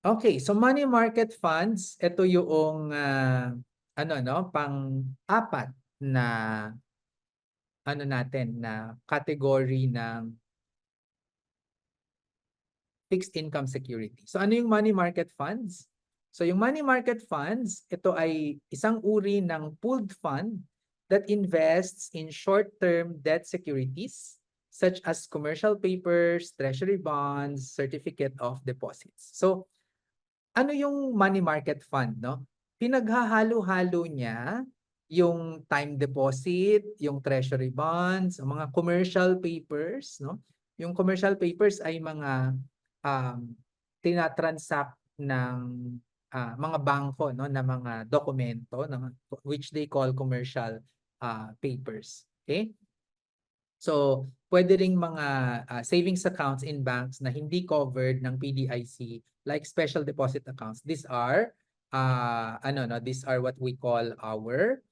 Okay, so money market funds, ito yung pang-apat na natin na category ng fixed income security. So ano yung money market funds? So yung money market funds, ito ay isang uri ng pooled fund that invests in short-term debt securities such as commercial papers, treasury bonds, certificate of deposits. So ano yung money market fund, no? Pinaghahalo-halo niya yung time deposit, yung treasury bonds, ang mga commercial papers, no? Yung commercial papers ay mga tinatransact ng mga bangko, no, na mga dokumento which they call commercial papers. Okay? So, pwede ring mga savings accounts in banks na hindi covered ng PDIC like special deposit accounts. These are these are what we call our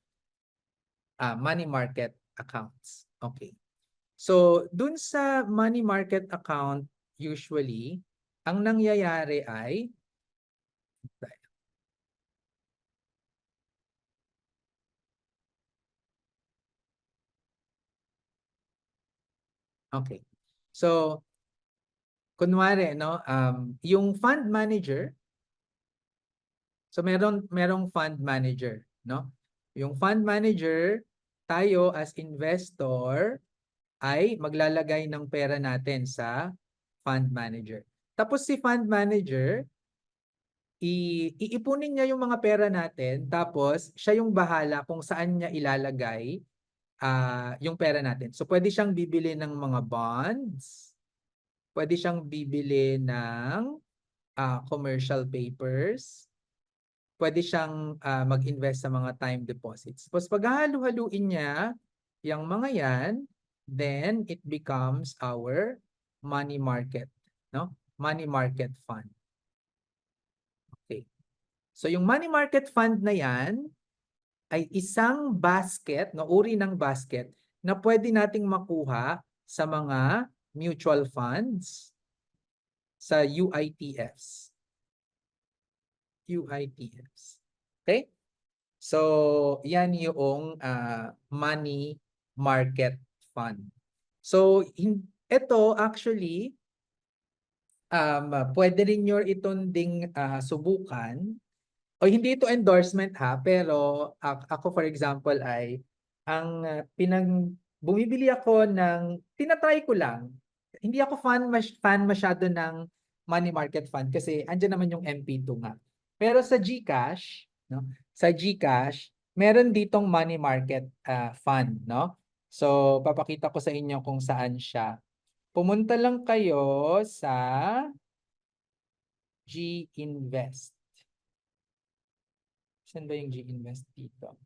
money market accounts. Okay. So, dun sa money market account usually ang nangyayari ay okay. So, kunwari no, yung fund manager. So merong fund manager, no? Yung fund manager, tayo as investor ay maglalagay ng pera natin sa fund manager. Tapos si fund manager, iipunin niya yung mga pera natin, tapos siya yung bahala kung saan niya ilalagay yung pera natin. So pwede siyang bibili ng mga bonds, pwede siyang bibili ng commercial papers, pwede siyang mag-invest sa mga time deposits. Tapos paghahalu-haluin niya yung mga yan, then it becomes our money market, no? Money market fund. Okay. So yung money market fund na yan ay isang basket, no, uri ng basket na pwede nating makuha sa mga mutual funds, sa UITFs. UITFs. Okay? So, yan yung money market fund. So, ito actually, pwede rin nyo itong ding subukan. O hindi ito endorsement ha, pero ako for example ay, ang bumibili ako ng, tinatry ko lang. Hindi ako fan masyado ng money market fund kasi andyan naman yung MP2 nga. Pero sa GCash, no? Sa GCash, meron ditong money market fund, no? So, papakita ko sa inyo kung saan siya. Pumunta lang kayo sa G-Invest. Saan ba yung G-Invest dito?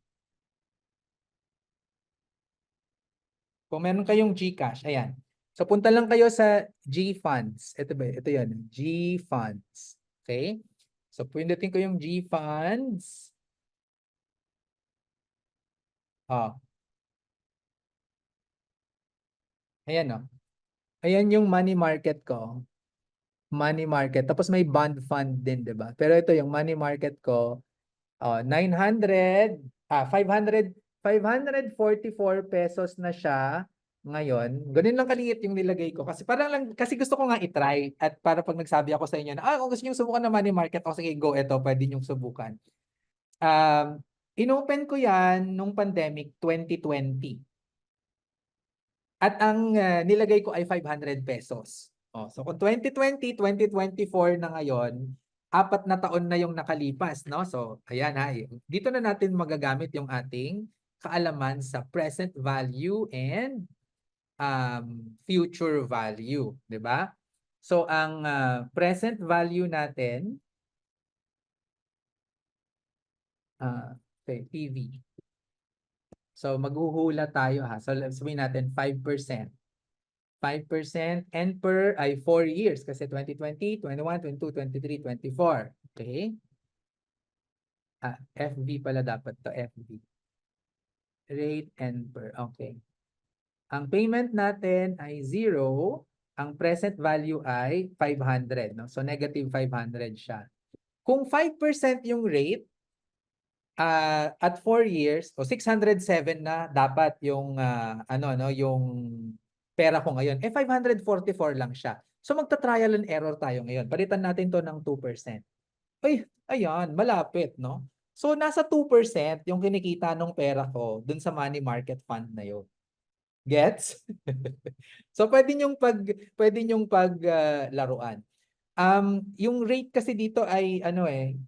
Kung meron kayong GCash, ayan. So, punta lang kayo sa G-Funds. Ito ba? Ito yan. G-Funds. Okay? So, pindutin ko yung G-Funds. Oh, ayan o. Ayan yung money market ko. Money market. Tapos may bond fund din, di ba? Pero ito yung money market ko. 544 pesos na siya ngayon. Ganun lang kaliit yung nilagay ko. Kasi parang lang, kasi gusto ko nga i-try. At para pag nagsabi ako sa inyo na, kung gusto niyo subukan ng money market, o sige, go, eto, pwede niyo subukan. Inopen ko yan nung pandemic 2020. At ang nilagay ko ay 500 pesos. So kung 2020, 2024 na ngayon, 4 na taon na yung nakalipas, no? So ayan ha, dito na natin magagamit yung ating kaalaman sa present value and future value, 'di ba? So ang present value natin, okay, PV. So maghuhula tayo ha. So sabihin natin 5%. 5% and per ay 4 years kasi 2020, 21, 22, 23, 24. Okay? FV pala dapat to, FV. Rate and per. Okay. Ang payment natin ay 0. Ang present value ay 500, no? So negative 500 siya. Kung 5% yung rate, at 4 years, o 607 na dapat yung yung pera ko ngayon. 544 lang siya. So magta-trial and error tayo ngayon. Palitan natin to ng 2%. Ay, ayan, malapit, no? So nasa 2% yung kinikita ng pera ko dun sa money market fund na yun. Gets? So pwede niyong laruan. Yung rate kasi dito ay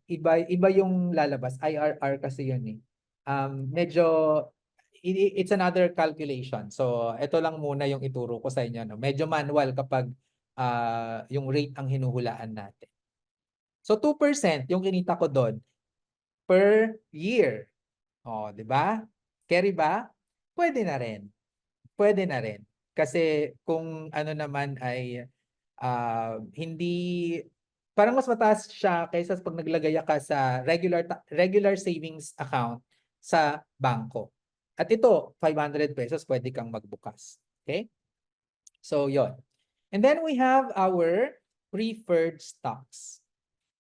iba yung lalabas. IRR kasi yun eh. Medyo it's another calculation. So ito lang muna yung ituro ko sa inyo, no. Medyo manual kapag yung rate ang hinuhulaan natin. So 2% yung kinita ko doon per year. Oh, 'di ba? Carry ba? Pwede na rin. Pwede na rin. Kasi kung ano naman ay hindi parang mas mataas siya kaysa pag naglagay ka sa regular savings account sa bangko. At ito, 500 pesos pwede kang magbukas. Okay? So, yon. And then we have our preferred stocks.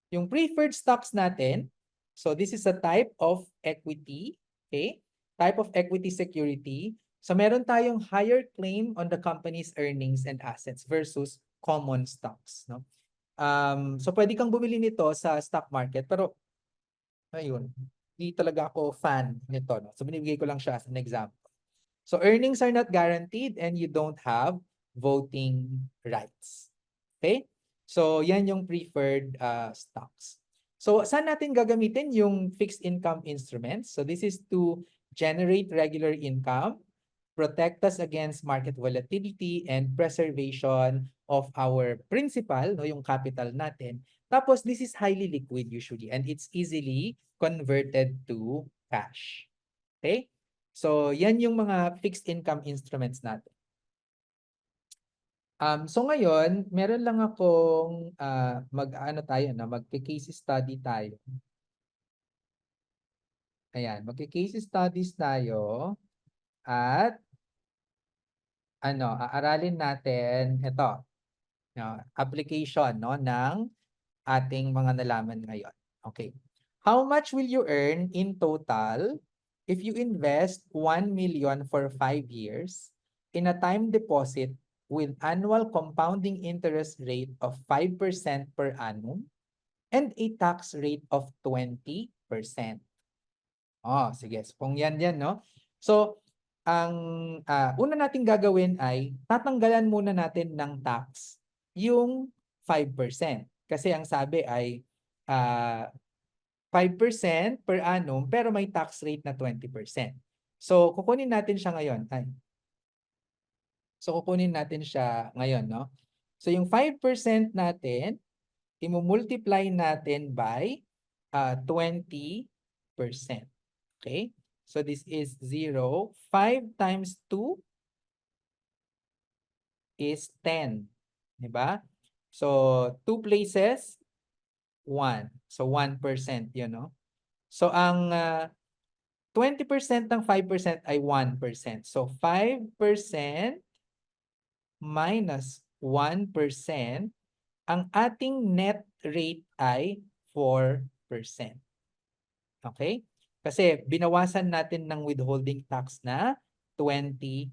Yung preferred stocks natin, so this is a type of equity, okay? Type of equity security. So meron tayong higher claim on the company's earnings and assets versus common stocks, no? So pwede kang bumili nito sa stock market, pero ayun, hindi talaga ako fan nito, no? So binibigay ko lang siya as an example. So earnings are not guaranteed and you don't have voting rights. Okay? So yan yung preferred stocks. So saan natin gagamitin yung fixed income instruments? So this is to generate regular income, protect us against market volatility, and preservation of our principal, no, yung capital natin. Tapos this is highly liquid usually and it's easily converted to cash. Okay? So, yan yung mga fixed income instruments natin. So ngayon, meron lang akong magki-case study tayo. Ayan, magki-case studies tayo at aaralin natin ito, application, no, ng ating mga nalaman ngayon. Okay. How much will you earn in total if you invest 1 million for 5 years in a time deposit with annual compounding interest rate of 5% per annum and a tax rate of 20%? Oh, sige. So, kung yan, no? So, ang una nating gagawin ay tatanggalan muna natin ng tax yung 5%. Kasi ang sabi ay 5% per annum pero may tax rate na 20%. So, kukunin natin siya ngayon. No? So, yung 5% natin, i-multiply natin by 20%. Okay? So, this is 0. 5 times 2 is 10. Diba? So, 2 places, 1. So, 1% yun, no? So, ang 20% ng 5% ay 1%. So, 5% minus 1%, ang ating net rate ay 4%. Okay? Kasi binawasan natin ng withholding tax na 20%.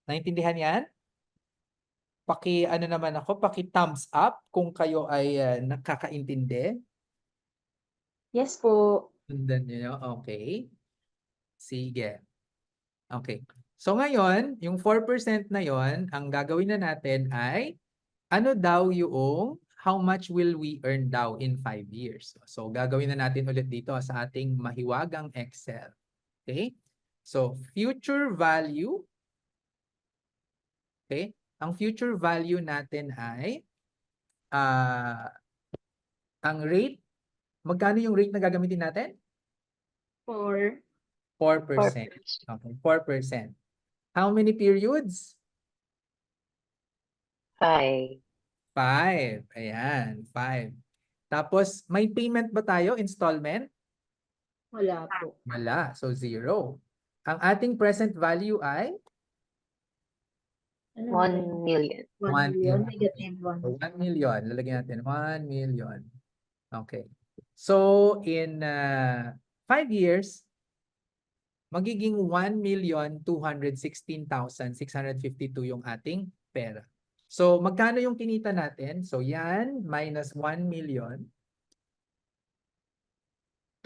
Naintindihan yan? Paki-thumbs up kung kayo ay nakakaintindi. Yes po. Sundan niyo, okay. Sige. Okay. So ngayon, yung 4% na yon, ang gagawin na natin ay ano daw yung how much will we earn daw in 5 years. So gagawin na natin ulit dito sa ating mahiwagang Excel. Okay? So future value. Okay? Ang future value natin ay ang rate. Magkano yung rate na gagamitin natin? 4. 4%. Okay, 4%. How many periods? 5. 5. Ayan, 5. Tapos, may payment ba tayo? Installment? Wala po. Wala. So, 0. Ang ating present value ay? Ano 1 million. 1 1 million, million. negative 1. So 1 million. Lalagyan natin 1 million. Okay. So in 5 years, magiging 1,216,652 yung ating pera. So magkano yung kinita natin? So yan, minus 1,216,652.9.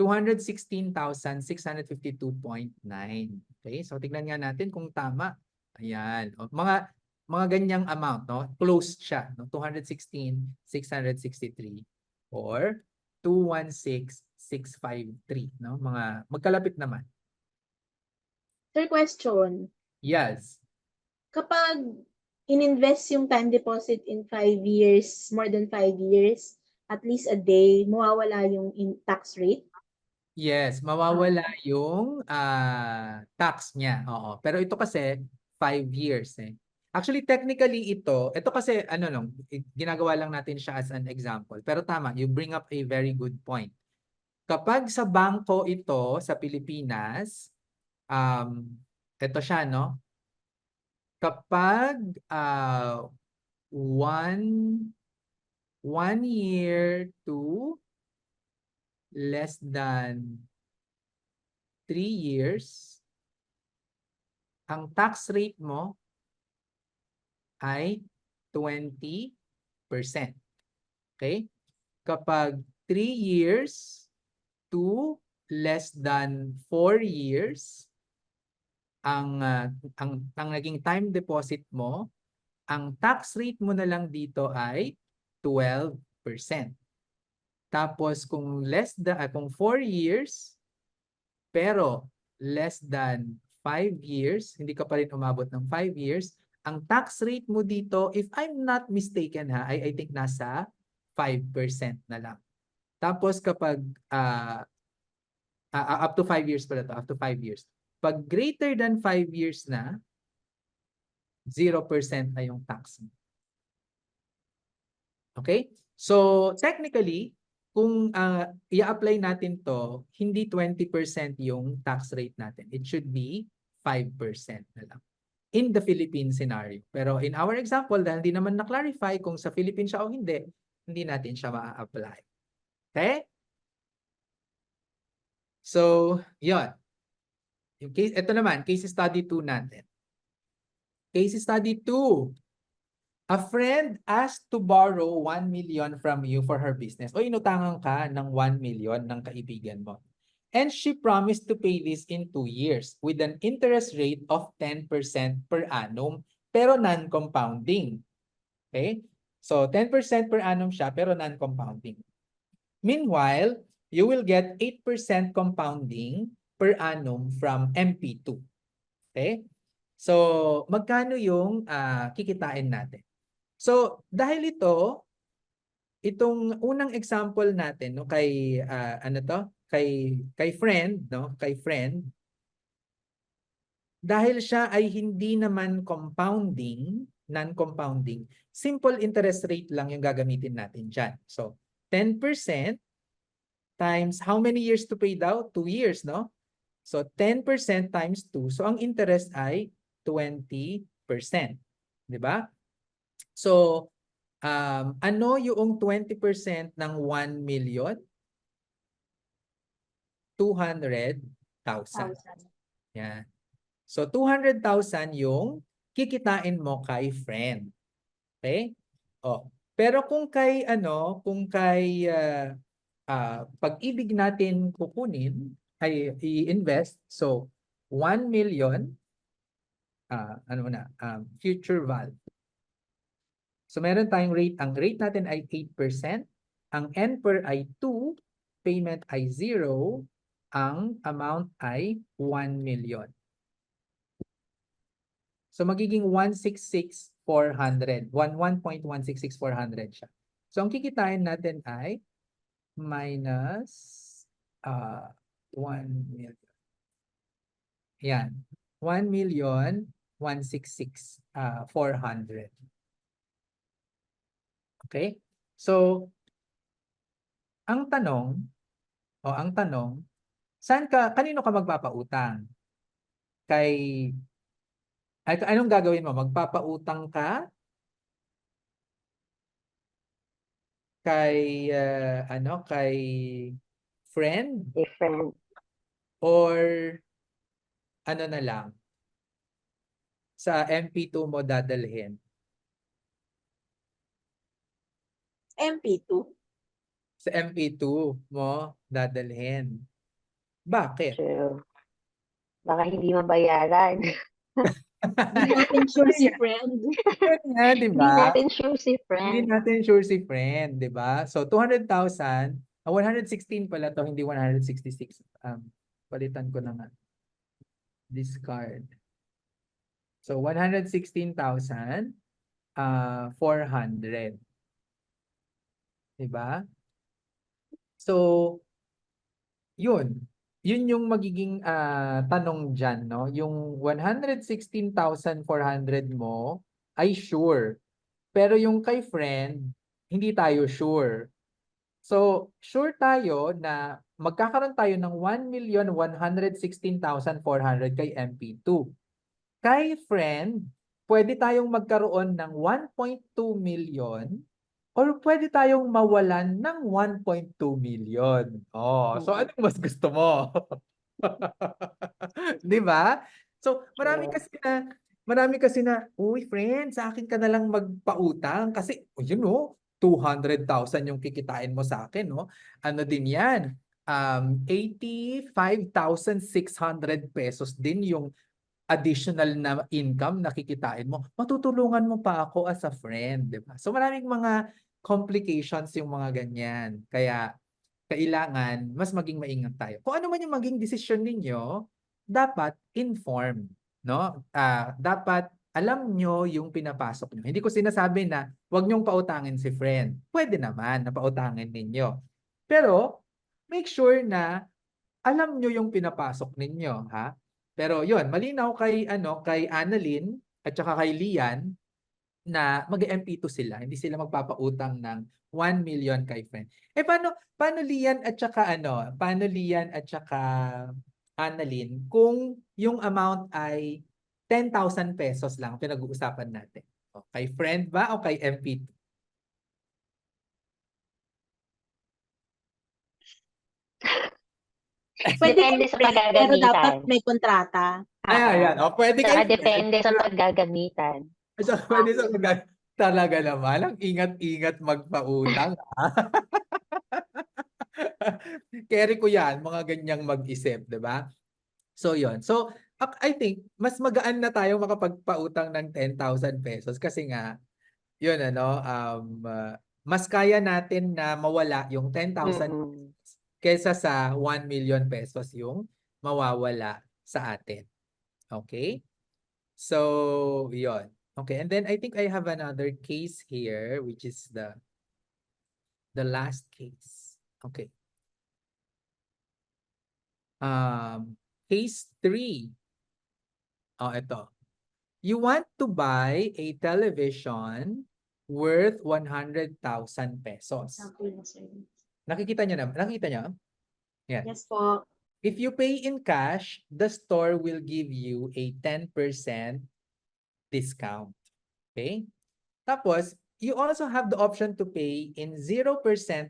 Okay, so tignan nga natin kung tama. Ayan. O, mga ganyang amount, no? Close siya, no? 216,663 or 216,653, no? Mga magkalapit naman. Sir, question. Yes. Kapag ininvest yung time deposit in 5 years, more than 5 years, at least a day, mawawala yung tax rate? Yes, mawawala yung tax niya. Oo. Pero ito kasi 5 years eh. Actually, technically ito kasi ano lang, ginagawa lang natin siya as an example. Pero tama, you bring up a very good point. Kapag sa bangko ito sa Pilipinas, ito siya, no? Kapag one year to less than 3 years, ang tax rate mo ay 20%. Okay? Kapag 3 years to less than 4 years, ang naging time deposit mo, ang tax rate mo na lang dito ay 12%. Tapos kung kung 4 years, pero less than 5 years, hindi ka pa rin umabot ng 5 years, ang tax rate mo dito, if I'm not mistaken ha, I think nasa 5% na lang. Tapos kapag up to 5 years pala to, up to 5 years. Pag greater than 5 years na, 0% na yung tax mo. Okay? So technically, kung i-apply natin to, hindi 20% yung tax rate natin. It should be 5% na lang in the Philippine scenario. Pero in our example, dahil hindi naman na-clarify kung sa Philippines siya o hindi natin siya ma-apply. Okay? So, yun. Ito naman, case study 2 natin. Case study 2. A friend asked to borrow 1 million from you for her business. O inutangan ka ng 1 million ng kaibigan mo. And she promised to pay this in 2 years with an interest rate of 10% per annum pero non-compounding. Okay? So 10% per annum siya pero non-compounding. Meanwhile, you will get 8% compounding per annum from MP2. Okay? So magkano yung kikitain natin? So dahil itong unang example natin no kay kay friend no, kay friend, dahil siya ay hindi naman compounding, non-compounding, simple interest rate lang yung gagamitin natin diyan. So 10% times how many years to pay daw? 2 years, no? So 10% times 2. So ang interest ay 20%. 'Di ba? So ano yung 20% ng 1 million? 200,000. Yan. So 200,000 yung kikitain mo kay friend. Okay? Oh. Pero kung kay pag-ibig natin kukunin ay i-invest, so 1 million future value. So meron tayong rate, ang rate natin ay 8%, ang NPER ay 2, payment ay 0, ang amount ay 1 million. So magiging 166,400, 1.166400 siya. So ang kikitain natin ay minus 1 million. Yan. 1,166,400. Okay? So, ang tanong, kanino ka magpapautang? Kay Anong gagawin mo? Magpapautang ka kay kay friend Different. or ano na lang sa MP2 mo dadalhin? MP2. Sa MP2 mo dadalhin. Bakit? True. Baka hindi mabayaran. Di natin sure si friend. Yun nga, di Hindi ba? natin sure si Hindi friend. natin sure si friend, di ba? So 200,000, 116 pala to, hindi 166. Palitan ko na nga. Discard. So 116,400. Di ba? So, yun. Yun yung magiging tanong dyan, no? Yung 116,400 mo ay sure. Pero yung kay friend, hindi tayo sure. So, sure tayo na magkakaroon tayo ng 1,116,400 kay MP2. Kay friend, pwede tayong magkaroon ng 1.2 million or pwede tayong mawalan ng 1.2 million. Oh, so anong mas gusto mo? 'Di ba? So, True. marami kasi na, uy, friend, sa akin ka na lang magpautang kasi, yun oh, 200,000 yung kikitain mo sa akin, no? Ano din yan? 85,600 pesos din yung additional na income na kikitain mo. Matutulungan mo pa ako as a friend, di ba? So maraming mga complications yung mga ganyan. Kaya kailangan mas maging maingat tayo. Kung ano man yung maging desisyon ninyo, dapat informed, no? Dapat alam nyo yung pinapasok nyo. Hindi ko sinasabi na huwag nyong pautangin si friend. Pwede naman na pautangin ninyo. Pero make sure na alam nyo yung pinapasok ninyo, ha? Pero yun, malinaw kay Annalyn at saka kay Lian na mag-MP2 sila, hindi sila magpapautang ng 1 million kay friend. Paano Lian at saka Annalyn kung yung amount ay 10,000 pesos lang pinag-uusapan natin? O, kay friend ba o kay MP2? Pwede Depende kay sa friend, pero dapat paggagamitan. may kontrata. Ayan. O, pwede kay Saka friend. depende sa paggagamitan. At saka pwede sa talaga naman. Ang ingat-ingat magpautang. Carry ko yan, mga ganyang mag-isip, di ba? So, yon. So, I think, mas magaan na tayo makapagpautang ng 10,000 pesos kasi nga, yun mas kaya natin na mawala yung 10,000 Mm. kesa sa 1 million pesos yung mawawala sa atin. Okay? So, yon. Okay, and then I think I have another case here, which is the last case. Okay. Case 3. Oh, ito. You want to buy a television worth 100,000 pesos. Okay na, sir. Nakikita nyo na? Nakikita nyo? Yan. Yes po. If you pay in cash, the store will give you a 10% discount. Okay? Tapos, you also have the option to pay in 0%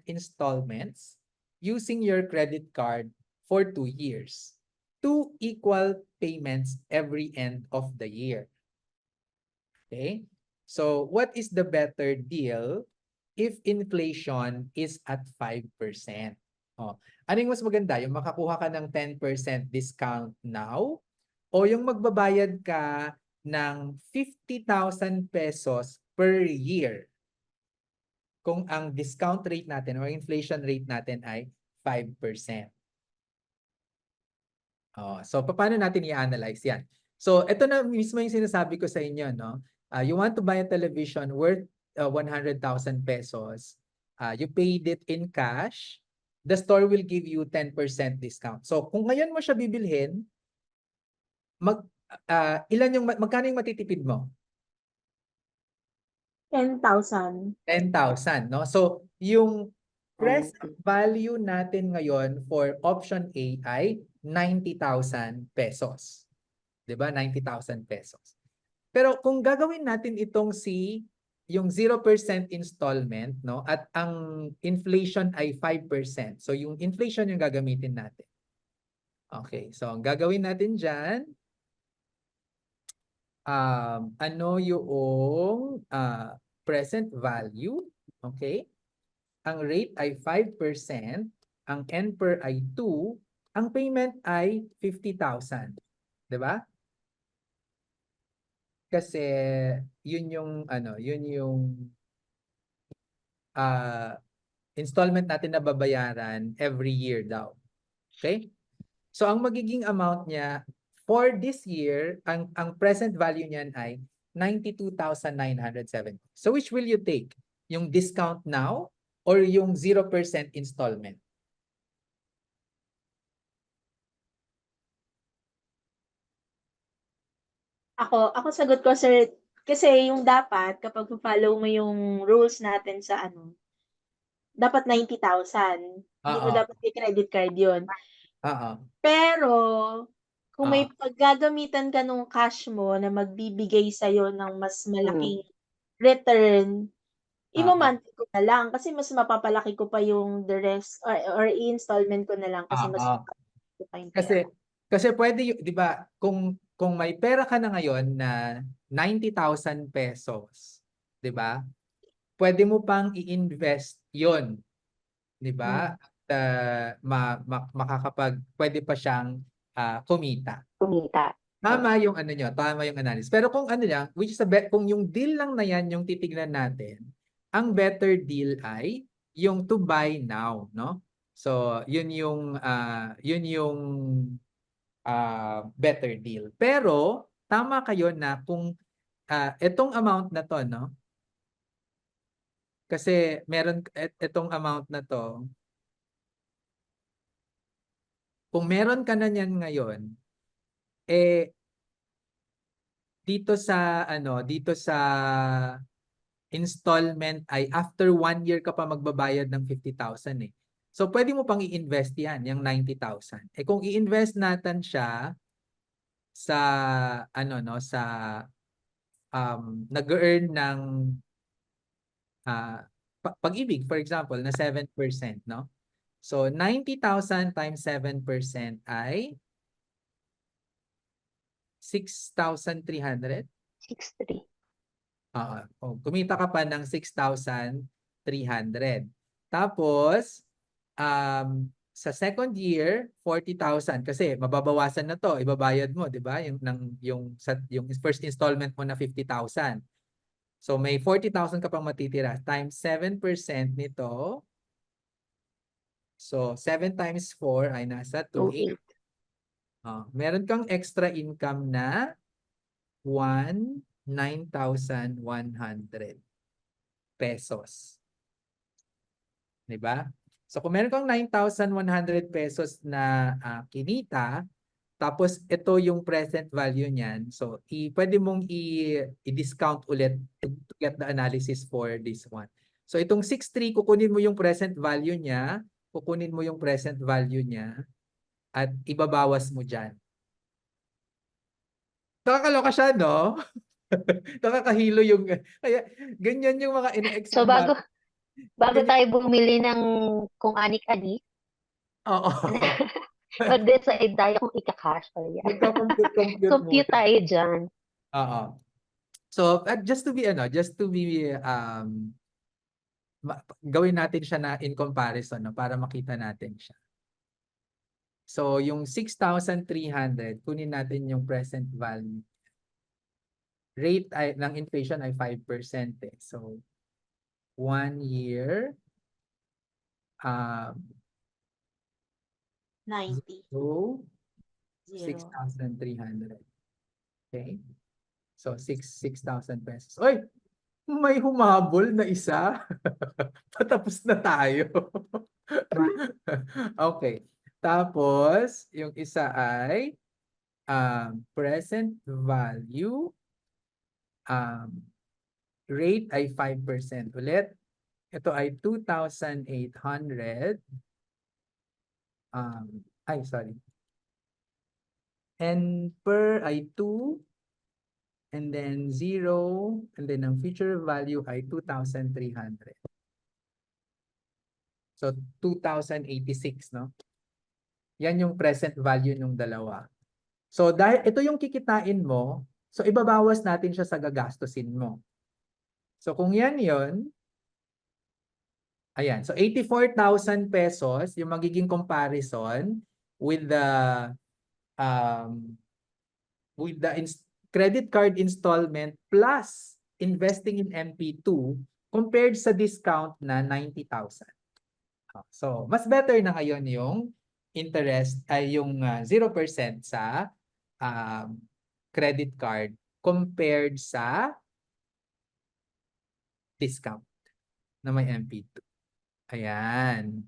installments using your credit card for 2 years. 2 equal payments every end of the year. Okay? So, what is the better deal if inflation is at 5%? Oh, ano yung mas maganda? Yung makakuha ka ng 10% discount now o yung magbabayad ka ng 50,000 pesos per year kung ang discount rate natin o inflation rate natin ay 5%. So, paano natin i-analyze yan? So, ito na mismo yung sinasabi ko sa inyo, no? You want to buy a television worth 100,000 pesos. You paid it in cash. The store will give you 10% discount. So, kung ngayon mo siya bibilhin, magkano yung matitipid mo? 10,000. 10,000, no? So, yung present 90. value natin ngayon for option A ay 90,000 pesos. 'Di ba? 90,000 pesos. Pero kung gagawin natin itong yung 0% installment, no? At ang inflation ay 5%. So yung inflation yung gagamitin natin. Okay, so ang gagawin natin dyan, ano yung present value, okay? Ang rate ay 5%, ang NPER ay 2, ang payment ay 50,000. 'Di ba? Kasi yun yung installment natin na babayaran every year daw. Okay? So ang magiging amount niya for this year, ang present value niyan ay 92,907. So which will you take? Yung discount now or yung 0% installment? Ako sagot ko, sir, kasi yung dapat, kapag follow mo yung rules natin sa dapat 90,000. Hindi mo Oo. dapat i-credit card yun. Oo. Pero, kung may Oo. paggagamitan ka nung cash mo na magbibigay sa'yo ng mas Mm. malaking return, Oo. imo-monthly ko na lang kasi mas mapapalaki ko pa yung the rest, or i-installment ko na lang kasi mas Oo. mapapalaki ko pa yung pera Kasi ko. kasi pwede 'di ba, kung may pera ka na ngayon na 90,000 pesos, 'di ba? Pwede mo pang i-invest 'yon, 'di ba? Mm. At pwede pa siyang kumita. Kumita. Tama yung ano nyo, tama yung analysis. Pero kung ano lang, which is kung yung deal lang na yan yung titignan natin, ang better deal ay yung to buy now, no? So, yun yung better deal. Pero tama kayo na kung itong amount na to, no? Kasi itong amount na to, kung meron ka na niyan ngayon, dito sa installment ay after 1 year ka pa magbabayad ng 50,000 eh. So pwede mo pang i-invest yan, yung 90,000. Kung i-invest natin siya sa nag-earn ng Pag-ibig, for example, na 7%, no? So 90,000 times 7% ay 6,300. 6,300. Kumita ka pa ng 6,300. Tapos, sa second year, 40,000 kasi mababawasan na 'to, ibabayad mo, 'di ba? Yung first installment mo na 50,000. So may 40,000 ka pang matitira times 7% nito. So 7 times 4 ay nasa 2,800. 2,800. Meron kang extra income na 9,100 pesos. 'Di ba? So kung meron kang 9,100 pesos na kinita, tapos ito yung present value niyan. So pwede mong i-discount ulit to get the analysis for this one. So itong 6,300 kukunin mo yung present value niya, at ibabawas mo diyan. Nakakaloka siya, no? Nakakahilo yung kaya ganyan yung mga So, ina-exam bago natin. Ganyan, tayo bumili ng kung anik-anik, oo. mag-decide tayo kung ika-cash or yan. Magka-compute Compute muna. tayo dyan. Oo. So, just to be gawin natin siya na in comparison, no, para makita natin siya. So, yung 6,300, kunin natin yung present value. Rate ng inflation ay 5% eh. So, 1 year, 90. so 0. 6,300. Okay? So, 6,000 pesos. Oy! May humabol na isa. Patapos na tayo. Okay. Tapos, yung isa ay present value, rate ay 5% ulit. Ito ay 2,800. Sorry. And per ay 2. and then 0, and then ang future value ay 2,300. So 2,086, no? Yan yung present value ng dalawa. So dahil ito yung kikitain mo, so ibabawas natin siya sa gagastusin mo. So kung yan yon, ayan. So 84,000 pesos yung magiging comparison with the credit card installment plus investing in MP2 compared sa discount na 90,000. So, mas better na ngayon yung interest ay yung 0% sa credit card compared sa discount na may MP2. Ayan.